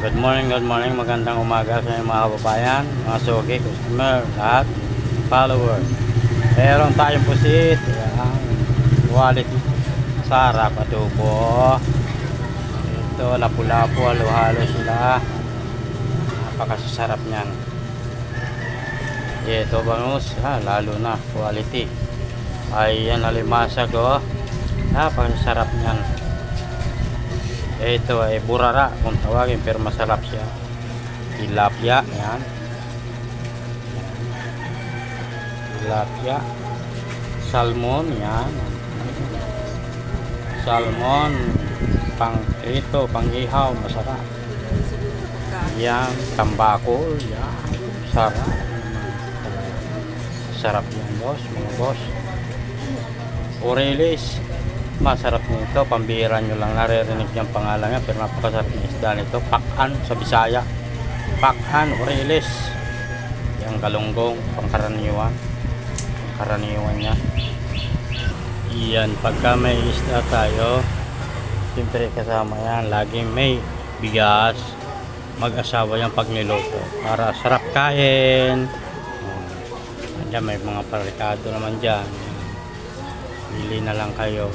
Good morning, magandang umaga sa inyo mga kababayan, mga suki, customer, lahat, followers. Meron tayong pusit, yan, quality, sarap, adobo. Ito, lapu-lapu, halo-halo sila. Napakasarap niyan. Ito bangus, lalo na, quality. Ayan, alimasag, napakasarap niyan. Ito ay burara kung tawagin, pero masarap siya. Tilapia, yan. Tilapia. Salmon, yan. Salmon, pang prito, pang ihaw, masarap. Yan, tambakol, yan. Sarap. Sarap yan, boss, mga boss. Orelis. Masarap nito, pambihira nyo lang naririnig yung pangalan niya, pero napakasarap ng isda nito. Pakan sa Bisaya, pakan, orelis, yung galunggong, pangkaraniwan, niya. Iyan, pagka may isda tayo, siyempre kasama yan, laging may bigas, mag-asawa yung pag niluto para sarap kain. Andyan may mga parikado naman dyan, bili na lang kayo.